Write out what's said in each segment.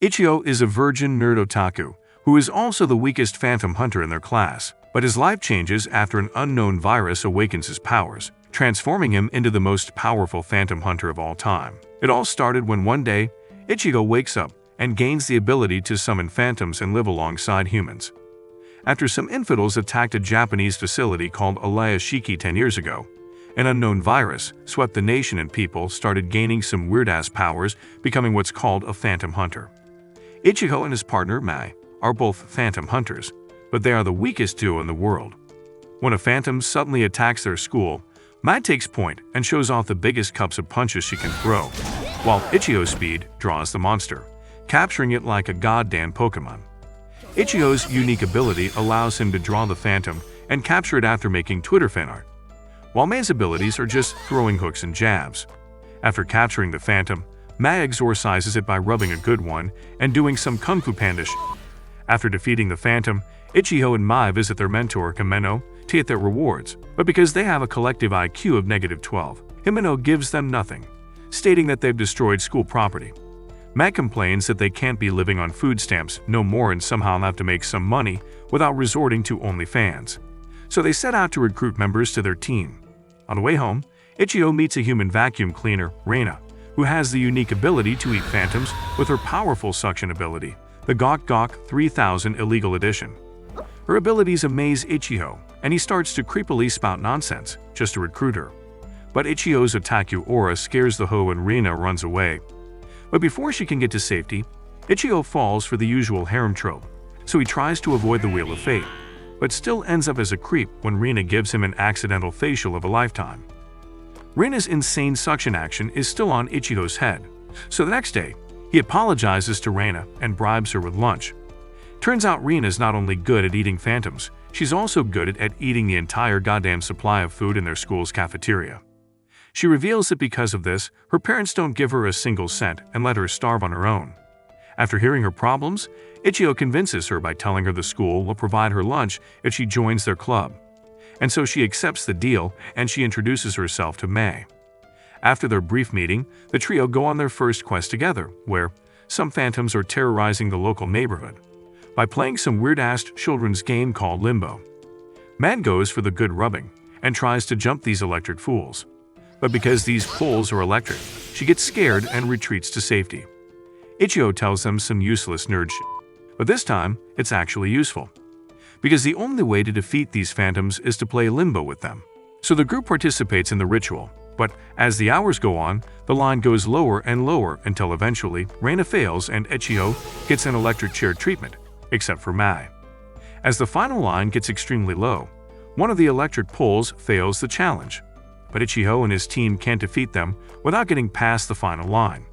Ichigo is a virgin nerd otaku, who is also the weakest phantom hunter in their class, but his life changes after an unknown virus awakens his powers, transforming him into the most powerful phantom hunter of all time. It all started when one day, Ichigo wakes up and gains the ability to summon phantoms and live alongside humans. After some infidels attacked a Japanese facility called Alayashiki 10 years ago, an unknown virus swept the nation and people started gaining some weird-ass powers, becoming what's called a phantom hunter. Ichigo and his partner, Mai, are both phantom hunters, but they are the weakest duo in the world. When a phantom suddenly attacks their school, Mai takes point and shows off the biggest cups of punches she can throw, while Ichigo's speed draws the monster, capturing it like a goddamn Pokemon. Ichigo's unique ability allows him to draw the phantom and capture it after making Twitter fan art, while Mei's abilities are just throwing hooks and jabs. After capturing the phantom, Mei exorcises it by rubbing a good one and doing some Kung Fu Panda shit. After defeating the phantom, Ichigo and Mai visit their mentor Himeno to get their rewards, but because they have a collective IQ of -12, Himeno gives them nothing, stating that they've destroyed school property. Mai complains that they can't be living on food stamps no more and somehow have to make some money without resorting to OnlyFans. So they set out to recruit members to their team. On the way home, Ichigo meets a human vacuum cleaner, Reina, who has the unique ability to eat phantoms with her powerful suction ability, the Gok Gok 3000 Illegal Edition. Her abilities amaze Ichigo, and he starts to creepily spout nonsense just to recruit her. But Ichigo's otaku aura scares the hoe and Reina runs away. But before she can get to safety, Ichigo falls for the usual harem trope, so he tries to avoid the Wheel of Fate, but still ends up as a creep when Reina gives him an accidental facial of a lifetime. Reina's insane suction action is still on Ichigo's head, so the next day, he apologizes to Reina and bribes her with lunch. Turns out Reina's not only good at eating phantoms, she's also good at eating the entire goddamn supply of food in their school's cafeteria. She reveals that because of this, her parents don't give her a single cent and let her starve on her own. After hearing her problems, Ichigo convinces her by telling her the school will provide her lunch if she joins their club. And so she accepts the deal and she introduces herself to Mai. After their brief meeting, the trio go on their first quest together, where some phantoms are terrorizing the local neighborhood by playing some weird-ass children's game called Limbo. Mai goes for the good rubbing and tries to jump these electric fools. But because these poles are electric, she gets scared and retreats to safety. Ichigo tells them some useless nerd shit, but this time it's actually useful, because the only way to defeat these phantoms is to play Limbo with them. So the group participates in the ritual, but as the hours go on, the line goes lower and lower until eventually Reina fails and Ichigo gets an electric chair treatment, except for Mai. As the final line gets extremely low, one of the electric poles fails the challenge, but Ichigo and his team can't defeat them without getting past the final line.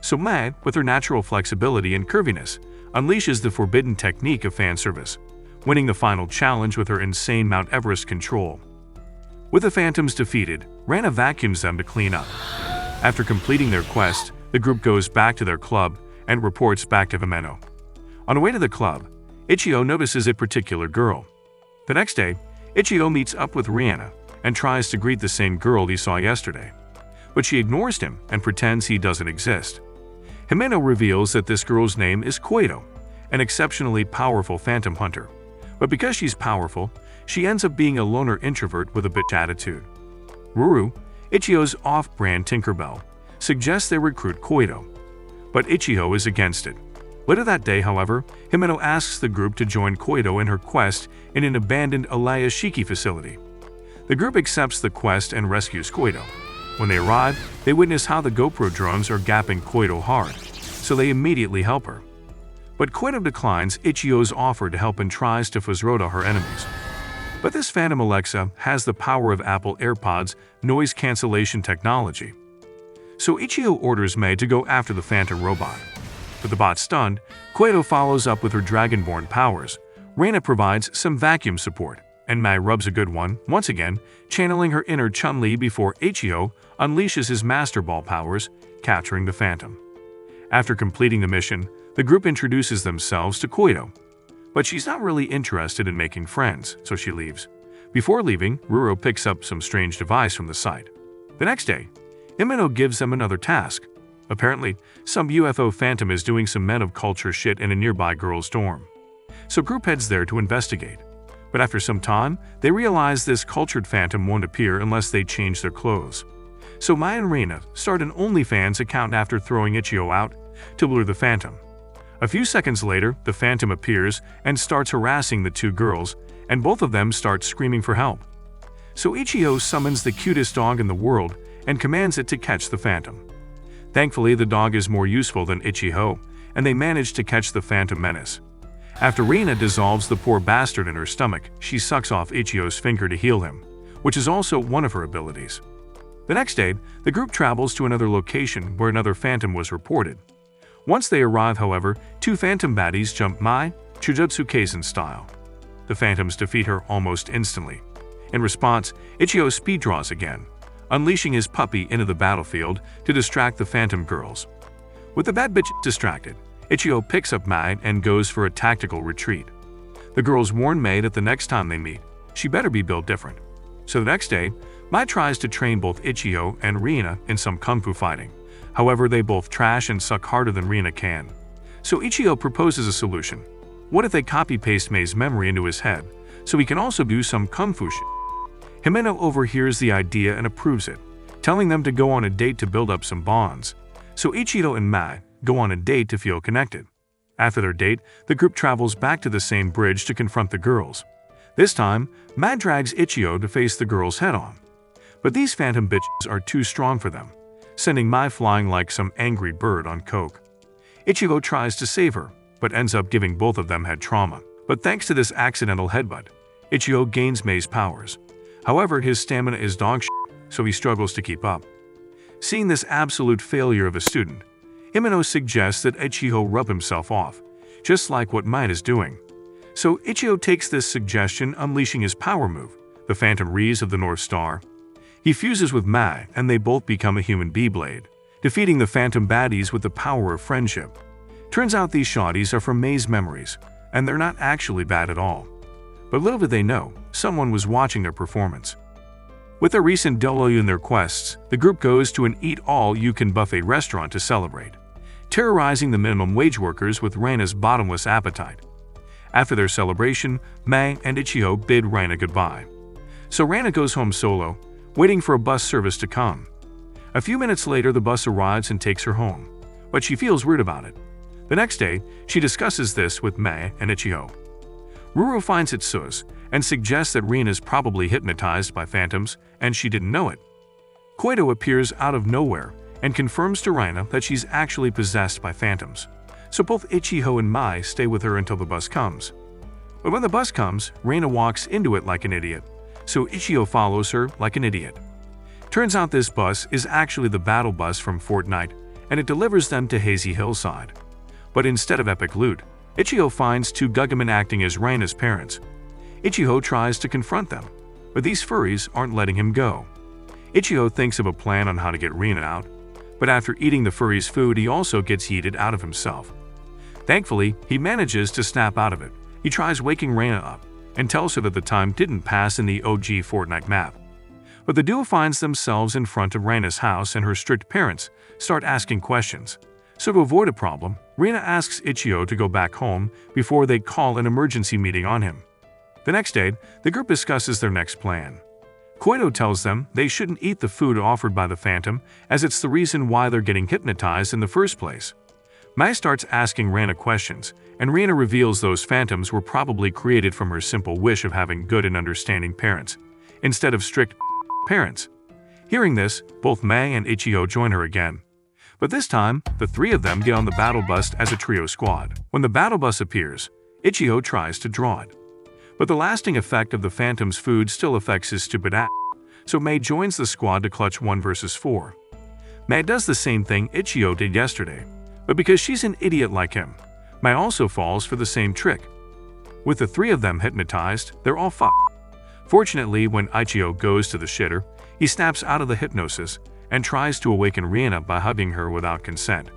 So Mai, with her natural flexibility and curviness, unleashes the forbidden technique of fan service, winning the final challenge with her insane Mount Everest control. With the phantoms defeated, Reina vacuums them to clean up. After completing their quest, the group goes back to their club and reports back to Himeno. On the way to the club, Ichigo notices a particular girl. The next day, Ichigo meets up with Reina and tries to greet the same girl he saw yesterday, but she ignores him and pretends he doesn't exist. Himeno reveals that this girl's name is Koido, an exceptionally powerful phantom hunter, but because she's powerful, she ends up being a loner introvert with a bitch attitude. Ruru, Ichigo's off-brand Tinkerbell, suggests they recruit Koido, but Ichigo is against it. Later that day, however, Himeno asks the group to join Koido in her quest in an abandoned Alayashiki facility. The group accepts the quest and rescues Koido. When they arrive, they witness how the GoPro drones are gapping Koido hard, so they immediately help her. But Koido declines Ichigo's offer to help and tries to Fuzzroda her enemies. But this Phantom Alexa has the power of Apple AirPods noise cancellation technology. So Ichigo orders Mai to go after the Phantom robot. With the bot stunned, Koido follows up with her Dragonborn powers. Reina provides some vacuum support, and Mai rubs a good one, once again, channeling her inner Chun-Li before Ichigo unleashes his Master Ball powers, capturing the Phantom. After completing the mission, the group introduces themselves to Koido, but she's not really interested in making friends, so she leaves. Before leaving, Ruru picks up some strange device from the site. The next day, Himeno gives them another task. Apparently, some UFO phantom is doing some men of culture shit in a nearby girls' dorm. So group heads there to investigate. But after some time, they realize this cultured phantom won't appear unless they change their clothes. So Mai and Rina start an OnlyFans account after throwing Ichio out to lure the phantom. A few seconds later, the phantom appears and starts harassing the two girls, and both of them start screaming for help. So Ichio summons the cutest dog in the world and commands it to catch the phantom. Thankfully, the dog is more useful than Ichio, and they manage to catch the phantom menace. After Rina dissolves the poor bastard in her stomach, she sucks off Ichio's finger to heal him, which is also one of her abilities. The next day, the group travels to another location where another phantom was reported. Once they arrive, however, two phantom baddies jump Mai, Jujutsu Kaisen style. The phantoms defeat her almost instantly. In response, Ichio speed draws again, unleashing his puppy into the battlefield to distract the phantom girls. With the bad bitch distracted, Ichio picks up Mai and goes for a tactical retreat. The girls warn Mai that the next time they meet, she better be built different. So the next day, Mai tries to train both Ichio and Rina in some kung fu fighting. However, they both trash and suck harder than Rina can. So Ichio proposes a solution. What if they copy-paste Mei's memory into his head, so he can also do some kung fu shit? Himeno overhears the idea and approves it, telling them to go on a date to build up some bonds. So Ichiro and Mai go on a date to feel connected. After their date, the group travels back to the same bridge to confront the girls. This time, Mai drags Ichio to face the girls head-on. But these phantom bitches are too strong for them, sending Mai flying like some angry bird on coke. Ichigo tries to save her, but ends up giving both of them head trauma. But thanks to this accidental headbutt, Ichigo gains Mei's powers. However, his stamina is dog shit, so he struggles to keep up. Seeing this absolute failure of a student, Himeno suggests that Ichigo rub himself off, just like what Mai is doing. So Ichigo takes this suggestion, unleashing his power move, the Phantom Rays of the North Star. He fuses with Mai, and they both become a human Beyblade, defeating the phantom baddies with the power of friendship. Turns out these shawties are from Mei's memories, and they're not actually bad at all. But little did they know, someone was watching their performance. With their recent W in their quests, the group goes to an eat-all-you-can buffet restaurant to celebrate, terrorizing the minimum wage workers with Reina's bottomless appetite. After their celebration, Mai and Ichigo bid Reina goodbye. So Reina goes home solo, waiting for a bus service to come. A few minutes later, the bus arrives and takes her home, but she feels weird about it. The next day, she discusses this with Mai and Ichigo. Ruru finds it sus and suggests that Reina is probably hypnotized by phantoms and she didn't know it. Koido appears out of nowhere and confirms to Reina that she's actually possessed by phantoms. So both Ichigo and Mai stay with her until the bus comes. But when the bus comes, Reina walks into it like an idiot, so Ichigo follows her like an idiot. Turns out this bus is actually the battle bus from Fortnite, and it delivers them to Hazy Hillside. But instead of epic loot, Ichigo finds two Gugamen acting as Reina's parents. Ichigo tries to confront them, but these furries aren't letting him go. Ichigo thinks of a plan on how to get Reina out, but after eating the furry's food, he also gets yeeted out of himself. Thankfully, he manages to snap out of it. He tries waking Reina up and tells her that the time didn't pass in the OG Fortnite map. But the duo finds themselves in front of Reina's house, and her strict parents start asking questions. So to avoid a problem, Reina asks Ichigo to go back home before they call an emergency meeting on him. The next day, the group discusses their next plan. Koido tells them they shouldn't eat the food offered by the Phantom, as it's the reason why they're getting hypnotized in the first place. Mai starts asking Reina questions, and Reina reveals those phantoms were probably created from her simple wish of having good and understanding parents, instead of strict parents. Hearing this, both Mai and Ichigo join her again. But this time, the three of them get on the battle bus as a trio squad. When the battle bus appears, Ichigo tries to draw it. But the lasting effect of the Phantom's food still affects his stupid ass, so Mai joins the squad to clutch 1 versus 4. Mai does the same thing Ichigo did yesterday, but because she's an idiot like him, Mai also falls for the same trick. With the three of them hypnotized, they're all fucked. Fortunately, when Ichigo goes to the shitter, he snaps out of the hypnosis and tries to awaken Reina by hugging her without consent.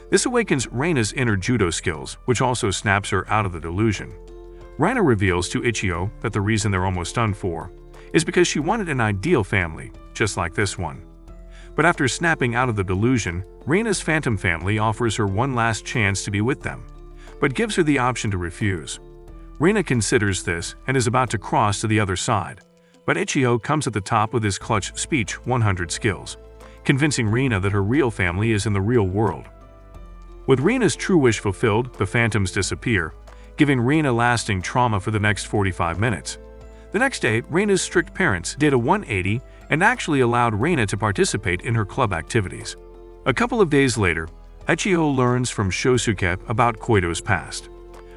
This awakens Reina's inner judo skills, which also snaps her out of the delusion. Reina reveals to Ichigo that the reason they're almost done for is because she wanted an ideal family, just like this one. But after snapping out of the delusion, Reina's phantom family offers her one last chance to be with them, but gives her the option to refuse. Reina considers this and is about to cross to the other side, but Ichigo comes at the top with his clutch speech 100 skills, convincing Reina that her real family is in the real world. With Reina's true wish fulfilled, the phantoms disappear, giving Reina lasting trauma for the next 45 minutes. The next day, Reina's strict parents did a 180 and actually allowed Reina to participate in her club activities. A couple of days later, Ichigo learns from Shosuke about Koito's past.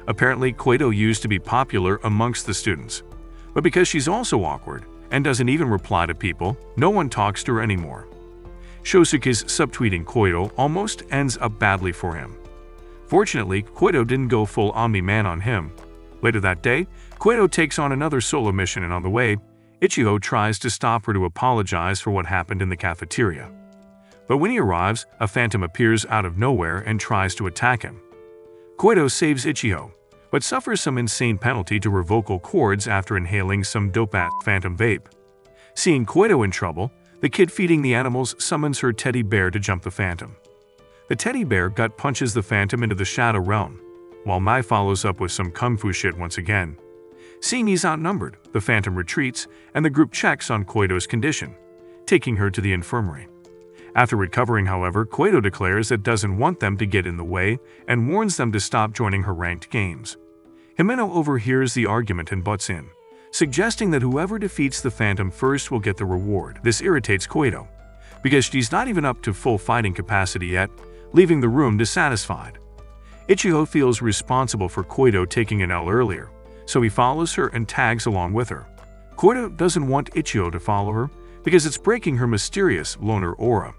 Apparently, Koito used to be popular amongst the students, but because she's also awkward and doesn't even reply to people, no one talks to her anymore. Shosuke's subtweeting Koito almost ends up badly for him. Fortunately, Koito didn't go full Omni-Man on him. Later that day, Koito takes on another solo mission, and on the way, Ichigo tries to stop her to apologize for what happened in the cafeteria. But when he arrives, a phantom appears out of nowhere and tries to attack him. Koito saves Ichigo, but suffers some insane penalty to her vocal cords after inhaling some dope-ass phantom vape. Seeing Koito in trouble, the kid feeding the animals summons her teddy bear to jump the phantom. The teddy bear gut punches the phantom into the shadow realm, while Mai follows up with some kung fu shit once again. Seeing he's outnumbered, the phantom retreats and the group checks on Koito's condition, taking her to the infirmary. After recovering, however, Koito declares that doesn't want them to get in the way and warns them to stop joining her ranked games. Himeno overhears the argument and butts in, suggesting that whoever defeats the phantom first will get the reward. This irritates Koito, because she's not even up to full fighting capacity yet, leaving the room dissatisfied. Ichigo feels responsible for Koito taking an L earlier, so he follows her and tags along with her. Koito doesn't want Ichigo to follow her because it's breaking her mysterious loner aura.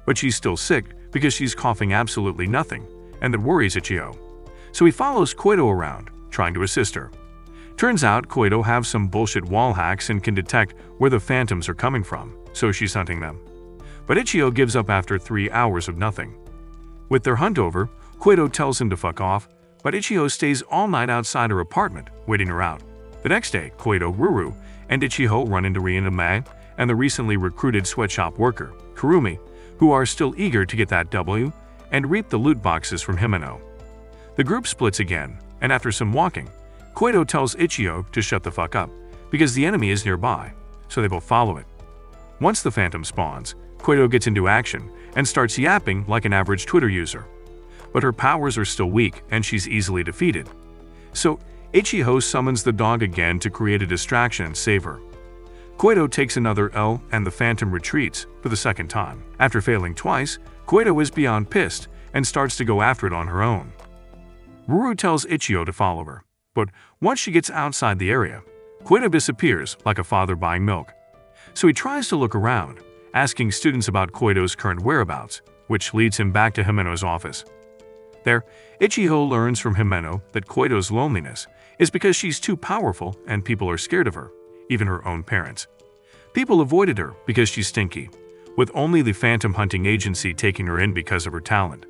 But she's still sick because she's coughing absolutely nothing, and that worries Ichigo. So he follows Koito around, trying to assist her. Turns out Koito have some bullshit wall hacks and can detect where the phantoms are coming from, so she's hunting them. But Ichigo gives up after 3 hours of nothing. With their hunt over, Koito tells him to fuck off, but Ichigo stays all night outside her apartment, waiting her out. The next day, Koito, Ruru, and Ichigo run into Reina Mai and the recently recruited sweatshop worker, Karumi, who are still eager to get that W and reap the loot boxes from Himeno. The group splits again, and after some walking, Koito tells Ichigo to shut the fuck up, because the enemy is nearby, so they both follow it. Once the phantom spawns, Koito gets into action and starts yapping like an average Twitter user. But her powers are still weak and she's easily defeated. So Ichigo summons the dog again to create a distraction and save her. Koito takes another L and the phantom retreats for the second time. After failing twice, Koito is beyond pissed and starts to go after it on her own. Ruru tells Ichigo to follow her, but once she gets outside the area, Koito disappears like a father buying milk. So he tries to look around, asking students about Koito's current whereabouts, which leads him back to Himeno's office. There, Ichigo learns from Himeno that Koito's loneliness is because she's too powerful and people are scared of her, even her own parents. People avoided her because she's stinky, with only the Phantom Hunting Agency taking her in because of her talent.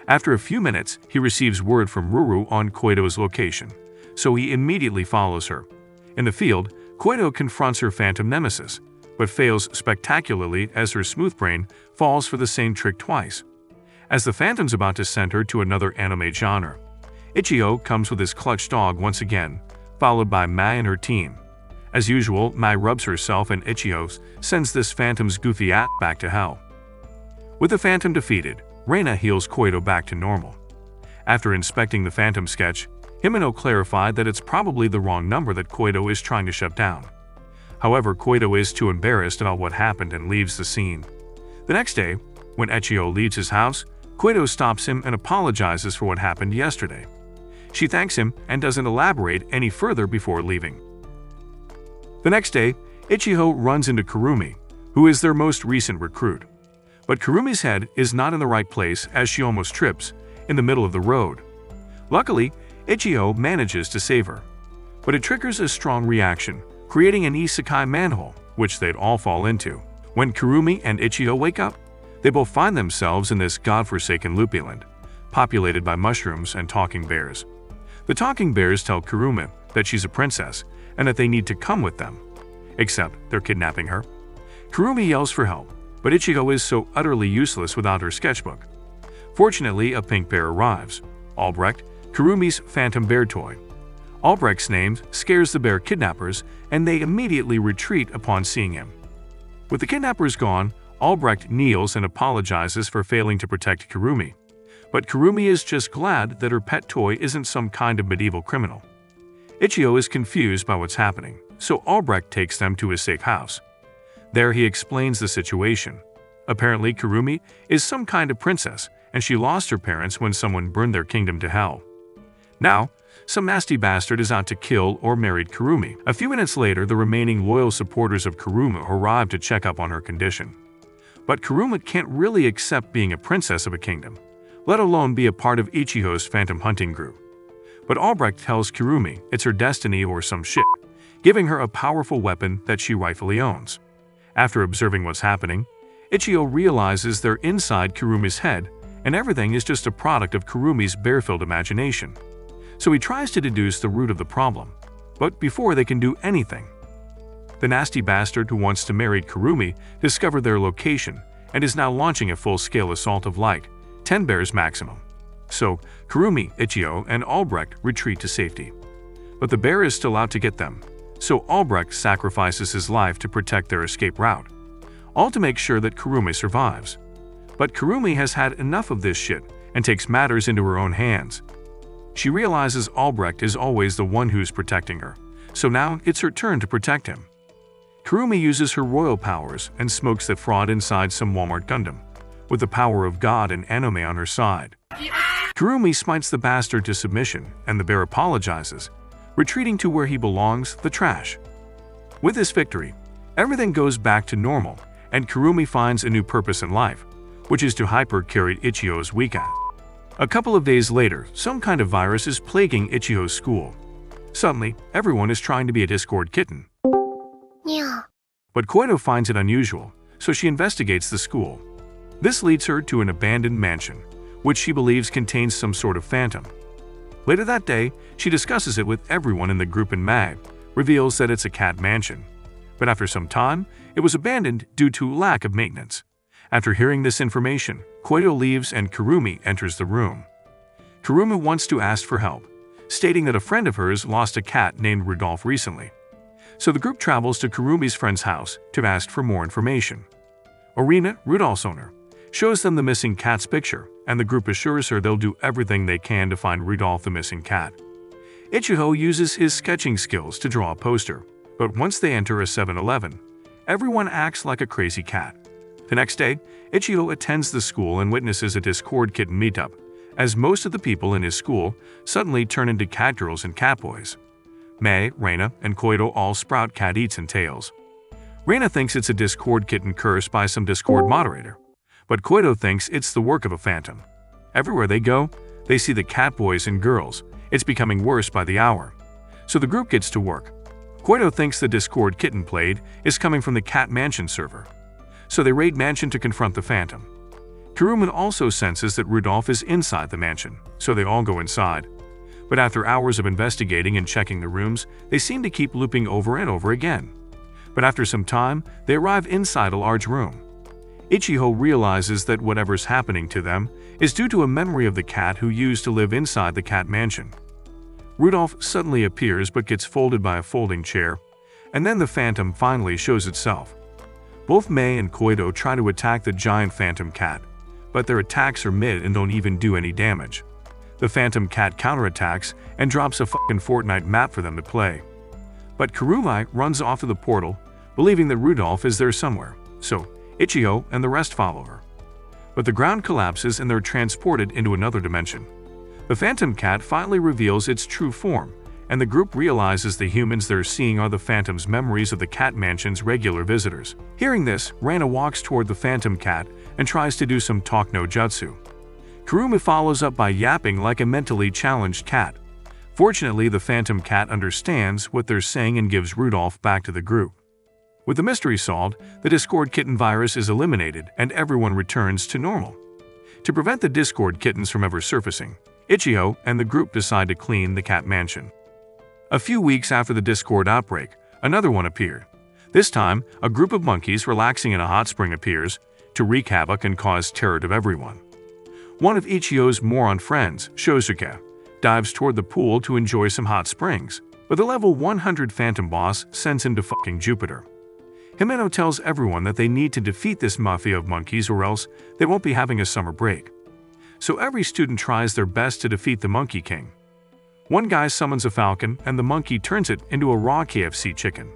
After a few minutes, he receives word from Ruru on Koito's location, so he immediately follows her. In the field, Koito confronts her phantom nemesis, but fails spectacularly as her smooth brain falls for the same trick twice. As the phantom's about to send her to another anime genre, Ichigo comes with his clutch dog once again, followed by Mai and her team. As usual, Mai rubs herself and Ichigo sends this phantom's goofy ass back to hell. With the phantom defeated, Reina heals Koito back to normal. After inspecting the phantom sketch, Himeno clarified that it's probably the wrong number that Koito is trying to shut down. However, Koito is too embarrassed about what happened and leaves the scene. The next day, when Ichigo leaves his house, Koito stops him and apologizes for what happened yesterday. She thanks him and doesn't elaborate any further before leaving. The next day, Ichigo runs into Karumi, who is their most recent recruit. But Karumi's head is not in the right place as she almost trips in the middle of the road. Luckily, Ichigo manages to save her. But it triggers a strong reaction, creating an isekai manhole, which they'd all fall into. When Karumi and Ichigo wake up, they both find themselves in this godforsaken loopyland, populated by mushrooms and talking bears. The talking bears tell Karumi that she's a princess and that they need to come with them. Except they're kidnapping her. Karumi yells for help, But Ichigo is so utterly useless without her sketchbook. Fortunately, a pink bear arrives. Albrecht, Karumi's phantom bear toy. Albrecht's name scares the bear kidnappers, and they immediately retreat upon seeing him. With the kidnappers gone, Albrecht kneels and apologizes for failing to protect Karumi. But Karumi is just glad that her pet toy isn't some kind of medieval criminal. Ichigo is confused by what's happening, so Albrecht takes them to his safe house. There he explains the situation. Apparently, Karumi is some kind of princess, and she lost her parents when someone burned their kingdom to hell. Now, some nasty bastard is out to kill or marry Karumi. A few minutes later, the remaining loyal supporters of Karumi arrive to check up on her condition. But Karumi can't really accept being a princess of a kingdom, let alone be a part of Ichigo's phantom hunting group. But Albrecht tells Karumi it's her destiny or some shit, giving her a powerful weapon that she rightfully owns. After observing what's happening, Ichigo realizes they're inside Karumi's head, and everything is just a product of Karumi's bear-filled imagination. So he tries to deduce the root of the problem, but before they can do anything, the nasty bastard who wants to marry Karumi discovered their location and is now launching a full-scale assault of light, 10 bears maximum. So Karumi, Ichigo, and Albrecht retreat to safety. But the bear is still out to get them, so Albrecht sacrifices his life to protect their escape route, all to make sure that Karumi survives. But Karumi has had enough of this shit and takes matters into her own hands. She realizes Albrecht is always the one who's protecting her, so now it's her turn to protect him. Karumi uses her royal powers and smokes the fraud inside some Walmart Gundam, with the power of God and anime on her side. Karumi smites the bastard to submission, and the bear apologizes, retreating to where he belongs, the trash. With this victory, everything goes back to normal, and Karumi finds a new purpose in life, which is to hyper-carry Ichigo's weak ass. A couple of days later, some kind of virus is plaguing Ichigo's school. Suddenly, everyone is trying to be a Discord kitten. Yeah. But Koido finds it unusual, so she investigates the school. This leads her to an abandoned mansion, which she believes contains some sort of phantom. Later that day, she discusses it with everyone in the group and Mag reveals that it's a cat mansion. But after some time, it was abandoned due to lack of maintenance. After hearing this information, Koido leaves and Karumi enters the room. Karumi wants to ask for help, stating that a friend of hers lost a cat named Rudolph recently. So the group travels to Karumi's friend's house to ask for more information. Arena, Rudolph's owner, shows them the missing cat's picture, and the group assures her they'll do everything they can to find Rudolph the missing cat. Ichigo uses his sketching skills to draw a poster, but once they enter a 7-Eleven, everyone acts like a crazy cat. The next day, Ichigo attends the school and witnesses a Discord kitten meetup, as most of the people in his school suddenly turn into cat girls and cat boys. Mei, Reina, and Koido all sprout cat eats and tails. Reina thinks it's a Discord kitten cursed by some Discord moderator, but Koido thinks it's the work of a phantom. Everywhere they go, they see the cat boys and girls. It's becoming worse by the hour. So the group gets to work. Koido thinks the Discord kitten played is coming from the Cat Mansion server. So they raid Mansion to confront the phantom. Karumi also senses that Rudolph is inside the mansion, so they all go inside. But after hours of investigating and checking the rooms, they seem to keep looping over and over again. But after some time, they arrive inside a large room. Ichigo realizes that whatever's happening to them is due to a memory of the cat who used to live inside the cat mansion. Rudolph suddenly appears but gets folded by a folding chair, and then the phantom finally shows itself. Both Mei and Koido try to attack the giant phantom cat, but their attacks are mid and don't even do any damage. The phantom cat counterattacks and drops a fucking Fortnite map for them to play. But Karumi runs off to the portal, believing that Rudolph is there somewhere, so Ichigo and the rest follow her. But the ground collapses and they're transported into another dimension. The phantom cat finally reveals its true form, and the group realizes the humans they're seeing are the phantom's memories of the cat mansion's regular visitors. Hearing this, Reina walks toward the phantom cat and tries to do some talk no jutsu. Karumi follows up by yapping like a mentally challenged cat. Fortunately, the phantom cat understands what they're saying and gives Rudolph back to the group. With the mystery solved, the Discord kitten virus is eliminated and everyone returns to normal. To prevent the Discord kittens from ever surfacing, Ichigo and the group decide to clean the cat mansion. A few weeks after the Discord outbreak, another one appeared. This time, a group of monkeys relaxing in a hot spring appears to wreak havoc and cause terror to everyone. One of Ichigo's moron friends, Shosuke, dives toward the pool to enjoy some hot springs, but the level 100 Phantom boss sends him to fucking Jupiter. Himeno tells everyone that they need to defeat this mafia of monkeys or else they won't be having a summer break. So every student tries their best to defeat the Monkey King. One guy summons a falcon and the monkey turns it into a raw KFC chicken.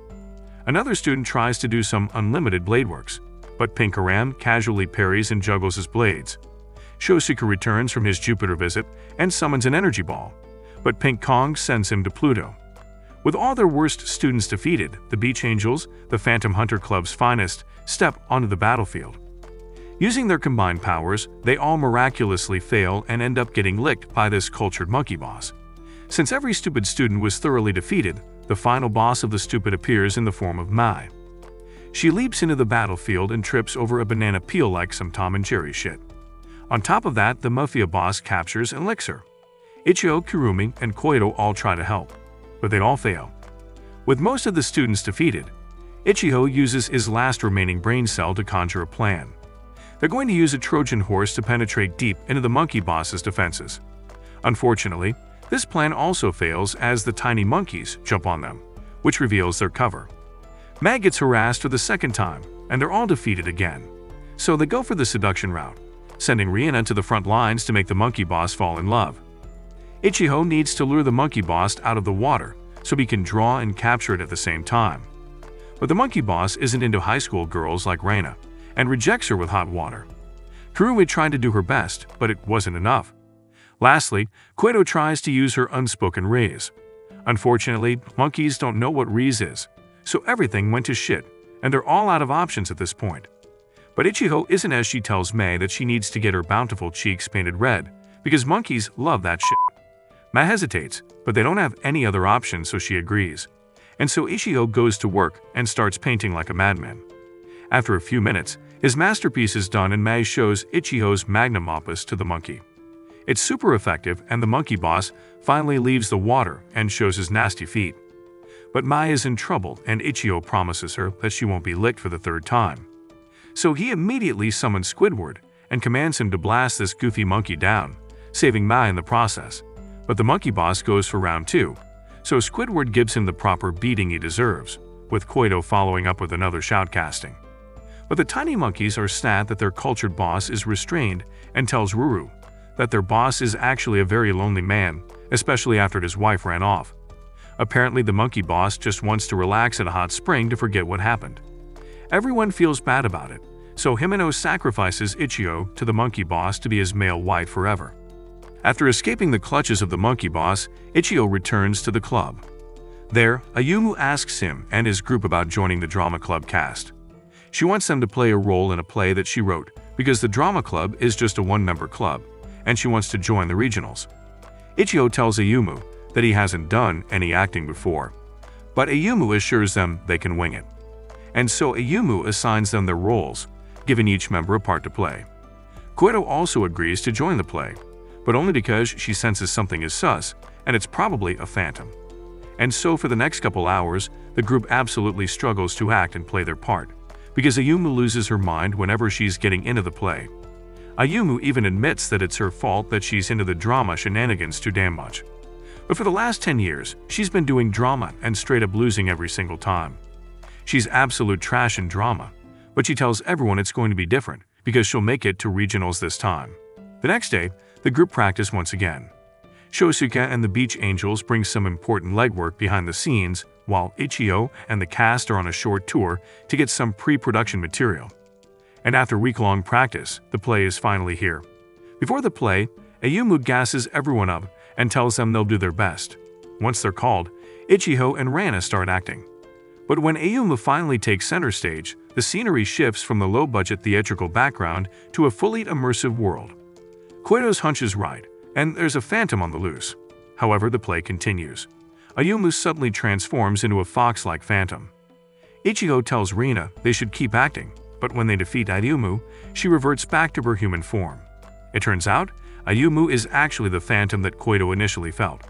Another student tries to do some unlimited blade works, but Pinkaram casually parries and juggles his blades. Shosuke returns from his Jupiter visit and summons an energy ball, but Pink Kong sends him to Pluto. With all their worst students defeated, the Beach Angels, the Phantom Hunter Club's finest, step onto the battlefield. Using their combined powers, they all miraculously fail and end up getting licked by this cultured monkey boss. Since every stupid student was thoroughly defeated, the final boss of the stupid appears in the form of Mai. She leaps into the battlefield and trips over a banana peel like some Tom and Jerry shit. On top of that, the mafia boss captures and licks her. Ichigo, Karumi, and Koito all try to help, but they all fail. With most of the students defeated, Ichigo uses his last remaining brain cell to conjure a plan. They're going to use a Trojan horse to penetrate deep into the monkey boss's defenses. Unfortunately, this plan also fails as the tiny monkeys jump on them, which reveals their cover. Mag gets harassed for the second time, and they're all defeated again. So they go for the seduction route, sending Rihanna to the front lines to make the monkey boss fall in love. Ichigo needs to lure the monkey boss out of the water so he can draw and capture it at the same time. But the monkey boss isn't into high school girls like Reina and rejects her with hot water. Karumi tried to do her best, but it wasn't enough. Lastly, Koito tries to use her unspoken raise. Unfortunately, monkeys don't know what raise is, so everything went to shit, and they're all out of options at this point. But Ichigo isn't as she tells Mei that she needs to get her bountiful cheeks painted red, because monkeys love that shit. Mei hesitates, but they don't have any other option, so she agrees. And so Ichigo goes to work and starts painting like a madman. After a few minutes, his masterpiece is done and Mei shows Ichigo's magnum opus to the monkey. It's super effective and the monkey boss finally leaves the water and shows his nasty feet. But Mei is in trouble and Ichigo promises her that she won't be licked for the third time. So he immediately summons Squidward and commands him to blast this goofy monkey down, saving Mei in the process. But the monkey boss goes for round 2, so Squidward gives him the proper beating he deserves, with Koito following up with another shoutcasting. But the tiny monkeys are sad that their cultured boss is restrained and tells Ruru that their boss is actually a very lonely man, especially after his wife ran off. Apparently the monkey boss just wants to relax at a hot spring to forget what happened. Everyone feels bad about it, so Himeno sacrifices Ichigo to the monkey boss to be his male wife forever. After escaping the clutches of the monkey boss, Ichigo returns to the club. There, Ayumu asks him and his group about joining the drama club cast. She wants them to play a role in a play that she wrote because the drama club is just a one-member club, and she wants to join the regionals. Ichigo tells Ayumu that he hasn't done any acting before, but Ayumu assures them they can wing it. And so Ayumu assigns them their roles, giving each member a part to play. Koito also agrees to join the play, but only because she senses something is sus, and it's probably a phantom. And so for the next couple hours, the group absolutely struggles to act and play their part, because Ayumu loses her mind whenever she's getting into the play. Ayumu even admits that it's her fault that she's into the drama shenanigans too damn much. But for the last 10 years, she's been doing drama and straight up losing every single time. She's absolute trash in drama, but she tells everyone it's going to be different because she'll make it to regionals this time. The next day, the group practice once again. Shosuke and the Beach Angels bring some important legwork behind the scenes, while Ichigo and the cast are on a short tour to get some pre-production material. And after week-long practice, the play is finally here. Before the play, Ayumu gasses everyone up and tells them they'll do their best. Once they're called, Ichigo and Rana start acting. But when Ayumu finally takes center stage, the scenery shifts from the low-budget theatrical background to a fully immersive world. Koito's hunch is right, and there's a phantom on the loose. However, the play continues. Ayumu suddenly transforms into a fox-like phantom. Ichigo tells Rina they should keep acting, but when they defeat Ayumu, she reverts back to her human form. It turns out, Ayumu is actually the phantom that Koito initially felt.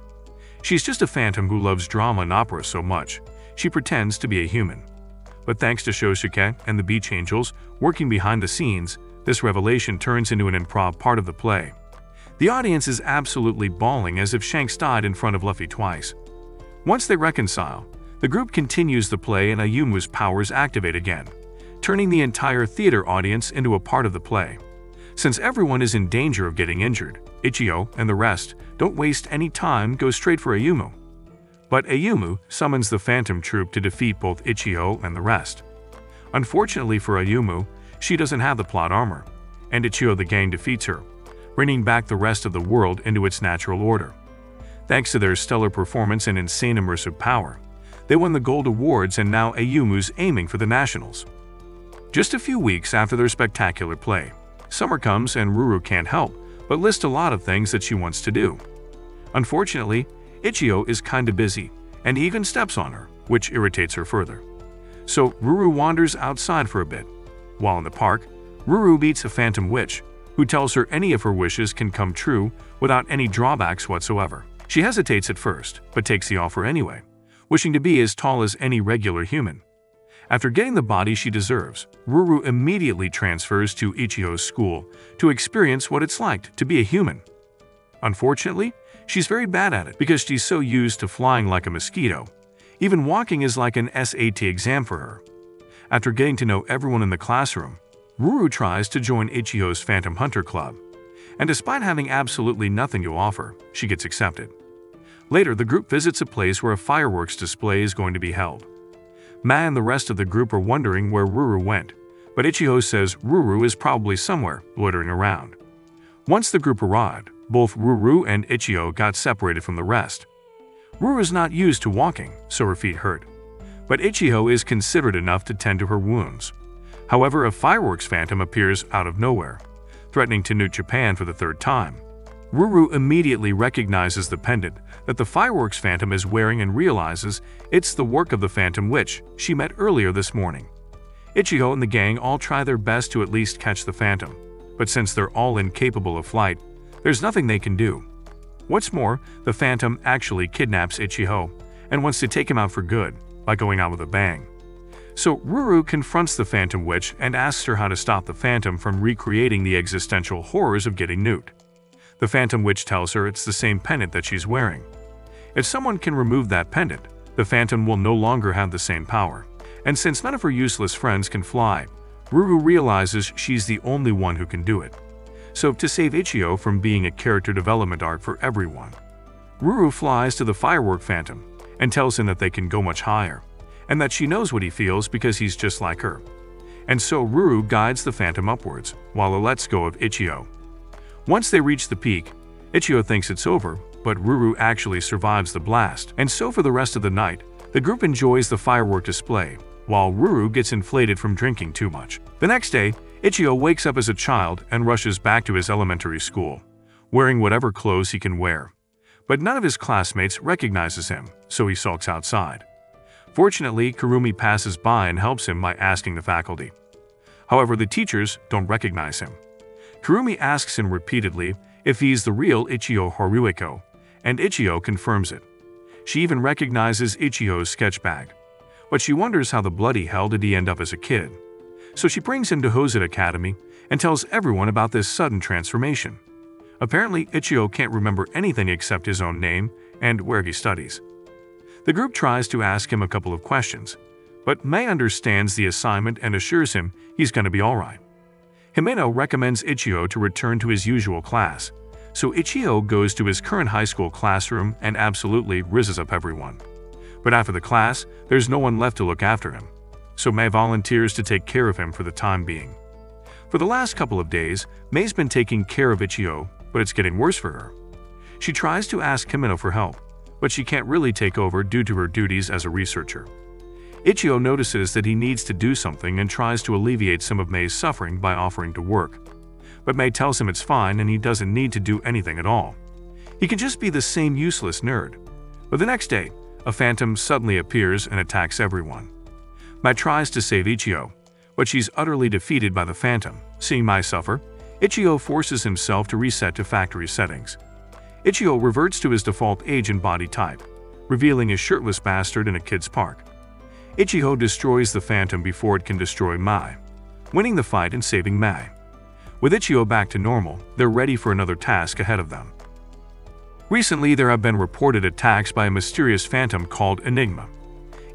She's just a phantom who loves drama and opera so much, she pretends to be a human. But thanks to Shosuke and the Beach Angels working behind the scenes, this revelation turns into an improv part of the play. The audience is absolutely bawling as if Shanks died in front of Luffy twice. Once they reconcile, the group continues the play and Ayumu's powers activate again, turning the entire theater audience into a part of the play. Since everyone is in danger of getting injured, Ichigo and the rest don't waste any time, go straight for Ayumu. But Ayumu summons the Phantom Troop to defeat both Ichigo and the rest. Unfortunately for Ayumu, she doesn't have the plot armor, and Ichigo the gang defeats her, bringing back the rest of the world into its natural order. Thanks to their stellar performance and insane immersive power, they won the Gold Awards and now Ayumu's aiming for the Nationals. Just a few weeks after their spectacular play, summer comes and Ruru can't help but list a lot of things that she wants to do. Unfortunately, Ichigo is kinda busy and even steps on her, which irritates her further. So Ruru wanders outside for a bit. While in the park, Ruru meets a phantom witch who tells her any of her wishes can come true without any drawbacks whatsoever. She hesitates at first, but takes the offer anyway, wishing to be as tall as any regular human. After getting the body she deserves, Ruru immediately transfers to Ichigo's school to experience what it's like to be a human. Unfortunately, she's very bad at it because she's so used to flying like a mosquito. Even walking is like an SAT exam for her. After getting to know everyone in the classroom, Ruru tries to join Ichigo's Phantom Hunter Club, and despite having absolutely nothing to offer, she gets accepted. Later, the group visits a place where a fireworks display is going to be held. Ma and the rest of the group are wondering where Ruru went, but Ichigo says Ruru is probably somewhere loitering around. Once the group arrived, both Ruru and Ichigo got separated from the rest. Ruru is not used to walking, so her feet hurt, but Ichigo is considerate enough to tend to her wounds. However, a fireworks phantom appears out of nowhere, threatening to nuke Japan for the third time. Ruru immediately recognizes the pendant that the fireworks phantom is wearing and realizes it's the work of the Phantom Witch she met earlier this morning. Ichigo and the gang all try their best to at least catch the phantom, but since they're all incapable of flight, there's nothing they can do. What's more, the phantom actually kidnaps Ichigo and wants to take him out for good by going out with a bang. So Ruru confronts the Phantom Witch and asks her how to stop the phantom from recreating the existential horrors of getting nuked. The Phantom Witch tells her it's the same pendant that she's wearing. If someone can remove that pendant, the phantom will no longer have the same power. And since none of her useless friends can fly, Ruru realizes she's the only one who can do it. So to save Ichigo from being a character development arc for everyone, Ruru flies to the firework phantom and tells him that they can go much higher, and that she knows what he feels because he's just like her. And so Ruru guides the phantom upwards, while it lets go of Ichigo. Once they reach the peak, Ichigo thinks it's over, but Ruru actually survives the blast, and so for the rest of the night, the group enjoys the firework display, while Ruru gets inflated from drinking too much. The next day, Ichigo wakes up as a child and rushes back to his elementary school, wearing whatever clothes he can wear. But none of his classmates recognizes him, so he sulks outside. Fortunately, Karumi passes by and helps him by asking the faculty. However, the teachers don't recognize him. Karumi asks him repeatedly if he's the real Ichigo Haruiko, and Ichigo confirms it. She even recognizes Ichigo's sketch bag, but she wonders how the bloody hell did he end up as a kid. So she brings him to Hosed Academy and tells everyone about this sudden transformation. Apparently, Ichigo can't remember anything except his own name and where he studies. The group tries to ask him a couple of questions, but Mei understands the assignment and assures him he's gonna be alright. Himeno recommends Ichigo to return to his usual class, so Ichigo goes to his current high school classroom and absolutely rizzes up everyone. But after the class, there's no one left to look after him, so Mei volunteers to take care of him for the time being. For the last couple of days, Mei's been taking care of Ichigo, but it's getting worse for her. She tries to ask Himeno for help, but she can't really take over due to her duties as a researcher. Ichigo notices that he needs to do something and tries to alleviate some of Mei's suffering by offering to work. But Mei tells him it's fine and he doesn't need to do anything at all. He can just be the same useless nerd. But the next day, a phantom suddenly appears and attacks everyone. Mei tries to save Ichigo, but she's utterly defeated by the phantom. Seeing Mei suffer, Ichigo forces himself to reset to factory settings. Ichigo reverts to his default age and body type, revealing a shirtless bastard in a kid's park. Ichigo destroys the Phantom before it can destroy Mai, winning the fight and saving Mai. With Ichigo back to normal, they're ready for another task ahead of them. Recently, there have been reported attacks by a mysterious phantom called Enigma.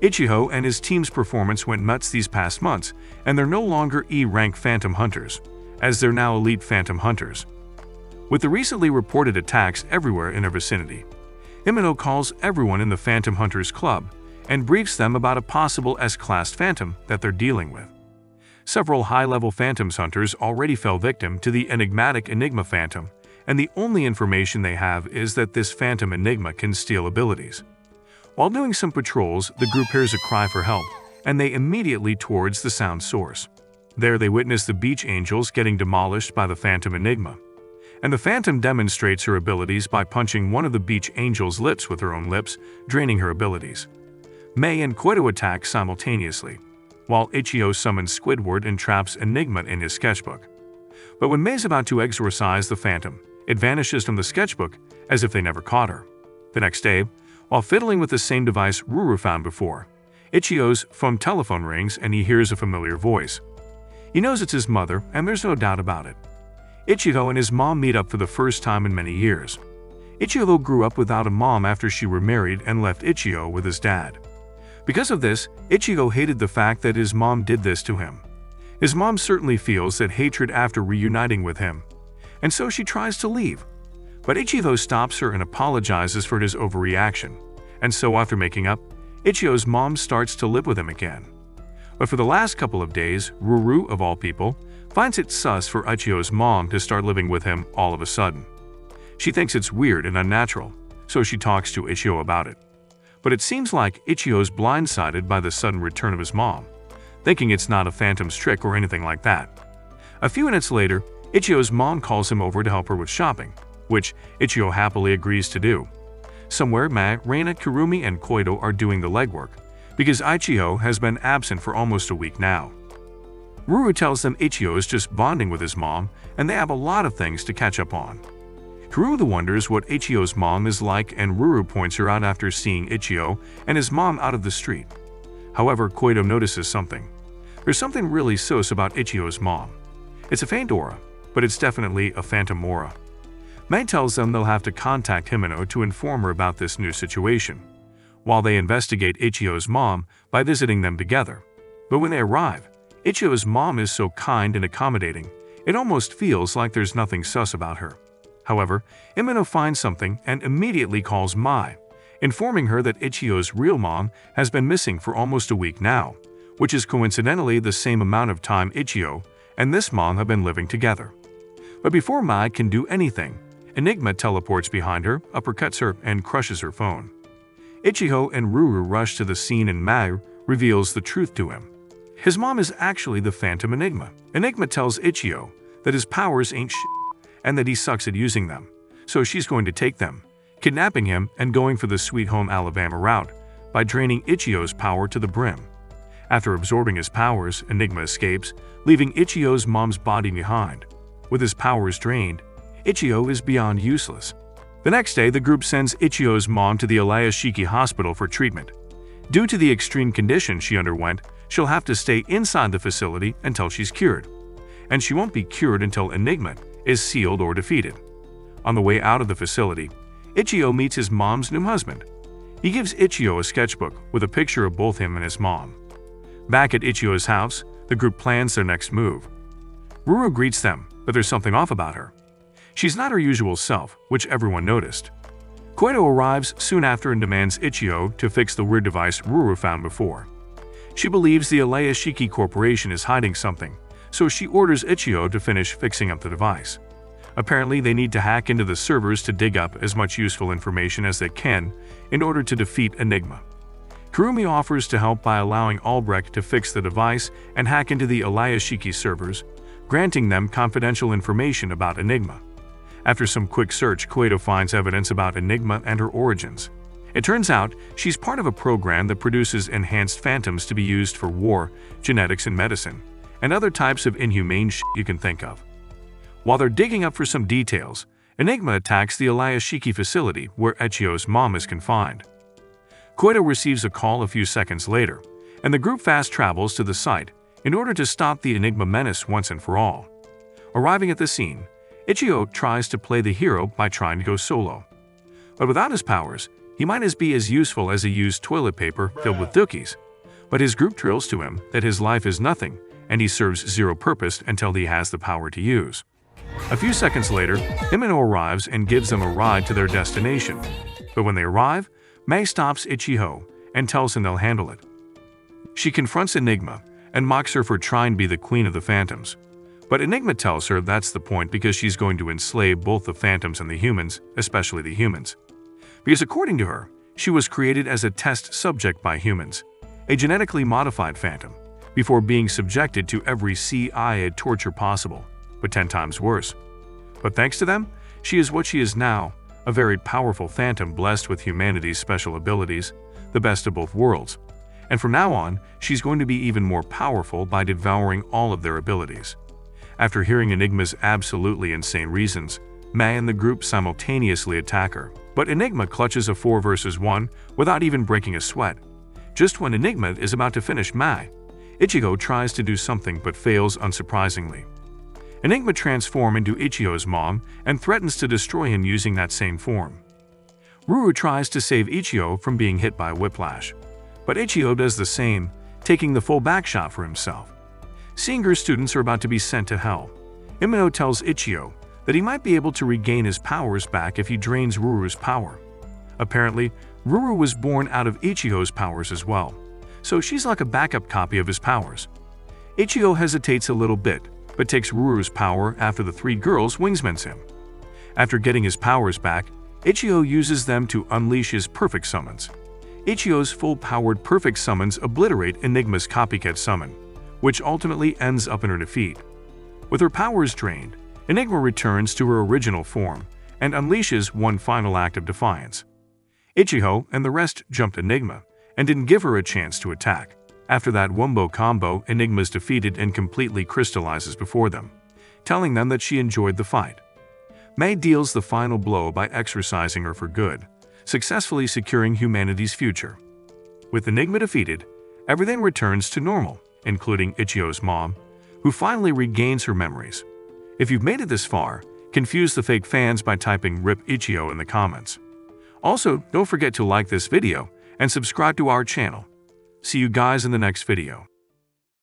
Ichigo and his team's performance went nuts these past months, and they're no longer E-rank Phantom Hunters, as they're now Elite Phantom Hunters. With the recently reported attacks everywhere in their vicinity, Himeno calls everyone in the Phantom Hunters Club and briefs them about a possible S-class phantom that they're dealing with. Several high-level Phantoms Hunters already fell victim to the enigmatic Enigma Phantom, and the only information they have is that this Phantom Enigma can steal abilities. While doing some patrols, the group hears a cry for help, and they immediately towards the sound source. There they witness the beach angels getting demolished by the Phantom Enigma, and the Phantom demonstrates her abilities by punching one of the beach angel's lips with her own lips, draining her abilities. Mei and Koido attack simultaneously, while Ichigo summons Squidward and traps Enigma in his sketchbook. But when Mei's about to exorcise the Phantom, it vanishes from the sketchbook as if they never caught her. The next day, while fiddling with the same device Ruru found before, Ichigo's phone telephone rings and he hears a familiar voice. He knows it's his mother, and there's no doubt about it. Ichigo and his mom meet up for the first time in many years. Ichigo grew up without a mom after she remarried and left Ichigo with his dad. Because of this, Ichigo hated the fact that his mom did this to him. His mom certainly feels that hatred after reuniting with him, and so she tries to leave. But Ichigo stops her and apologizes for his overreaction, and so after making up, Ichigo's mom starts to live with him again. But for the last couple of days, Ruru, of all people, finds it sus for Ichigo's mom to start living with him all of a sudden. She thinks it's weird and unnatural, so she talks to Ichigo about it. But it seems like Ichigo's blindsided by the sudden return of his mom, thinking it's not a phantom's trick or anything like that. A few minutes later, Ichigo's mom calls him over to help her with shopping, which Ichigo happily agrees to do. Somewhere, Mai, Reina, Karumi, and Koido are doing the legwork, because Ichigo has been absent for almost a week now. Ruru tells them Ichigo is just bonding with his mom, and they have a lot of things to catch up on. Ruru wonders what Ichigo's mom is like, and Ruru points her out after seeing Ichigo and his mom out of the street. However, Koido notices something. There's something really sus about Ichigo's mom. It's a faint aura, but it's definitely a phantom aura. Mai tells them they'll have to contact Himeno to inform her about this new situation, while they investigate Ichigo's mom by visiting them together. But when they arrive, Ichigo's mom is so kind and accommodating, it almost feels like there's nothing sus about her. However, Himeno finds something and immediately calls Mai, informing her that Ichigo's real mom has been missing for almost a week now, which is coincidentally the same amount of time Ichigo and this mom have been living together. But before Mai can do anything, Enigma teleports behind her, uppercuts her, and crushes her phone. Ichigo and Ruru rush to the scene and Mai reveals the truth to him. His mom is actually the Phantom Enigma. Enigma tells Ichigo that his powers ain't shit and that he sucks at using them, so she's going to take them, kidnapping him and going for the Sweet Home Alabama route by draining Ichigo's power to the brim. After absorbing his powers, Enigma escapes, leaving Ichigo's mom's body behind. With his powers drained, Ichigo is beyond useless. The next day, the group sends Ichigo's mom to the Alayashiki hospital for treatment. Due to the extreme condition she underwent, she'll have to stay inside the facility until she's cured. And she won't be cured until Enigma is sealed or defeated. On the way out of the facility, Ichigo meets his mom's new husband. He gives Ichigo a sketchbook with a picture of both him and his mom. Back at Ichigo's house, the group plans their next move. Ruru greets them, but there's something off about her. She's not her usual self, which everyone noticed. Koido arrives soon after and demands Ichigo to fix the weird device Ruru found before. She believes the Alayashiki Corporation is hiding something, so she orders Ichigo to finish fixing up the device. Apparently, they need to hack into the servers to dig up as much useful information as they can in order to defeat Enigma. Karumi offers to help by allowing Albrecht to fix the device and hack into the Alayashiki servers, granting them confidential information about Enigma. After some quick search, Koido finds evidence about Enigma and her origins. It turns out she's part of a program that produces enhanced phantoms to be used for war, genetics and medicine, and other types of inhumane shit you can think of. While they're digging up for some details, Enigma attacks the Alayashiki facility where Ichigo's mom is confined. Koido receives a call a few seconds later, and the group fast travels to the site in order to stop the Enigma menace once and for all. Arriving at the scene, Ichigo tries to play the hero by trying to go solo. But without his powers, he might be as useful as a used toilet paper filled with dookies. But his group drills to him that his life is nothing, and he serves zero purpose until he has the power to use. A few seconds later, Himeno arrives and gives them a ride to their destination. But when they arrive, Mei stops Ichigo and tells him they'll handle it. She confronts Enigma and mocks her for trying to be the queen of the phantoms. But Enigma tells her that's the point because she's going to enslave both the phantoms and the humans, especially the humans. Because according to her, she was created as a test subject by humans, a genetically modified phantom, before being subjected to every CIA torture possible, but 10 times worse. But thanks to them, she is what she is now, a very powerful phantom blessed with humanity's special abilities, the best of both worlds. And from now on, she's going to be even more powerful by devouring all of their abilities. After hearing Enigma's absolutely insane reasons, Mei and the group simultaneously attack her. But Enigma clutches a 4 versus 1 without even breaking a sweat. Just when Enigma is about to finish Mei, Ichigo tries to do something but fails unsurprisingly. Enigma transforms into Ichigo's mom and threatens to destroy him using that same form. Ruru tries to save Ichigo from being hit by whiplash, but Ichigo does the same, taking the full back shot for himself. Seeing her students are about to be sent to hell, Himeno tells Ichigo that he might be able to regain his powers back if he drains Ruru's power. Apparently, Ruru was born out of Ichigo's powers as well, so she's like a backup copy of his powers. Ichigo hesitates a little bit, but takes Ruru's power after the 3 girls wingsmans him. After getting his powers back, Ichigo uses them to unleash his perfect summons. Ichigo's full-powered perfect summons obliterate Enigma's copycat summon, which ultimately ends up in her defeat. With her powers drained, Enigma returns to her original form and unleashes one final act of defiance. Ichigo and the rest jumped Enigma and didn't give her a chance to attack. After that wombo combo, Enigma's defeated and completely crystallizes before them, telling them that she enjoyed the fight. Mei deals the final blow by exorcising her for good, successfully securing humanity's future. With Enigma defeated, everything returns to normal, including Ichigo's mom, who finally regains her memories. If you've made it this far, confuse the fake fans by typing RIP Ichigo in the comments. Also, don't forget to like this video and subscribe to our channel. See you guys in the next video.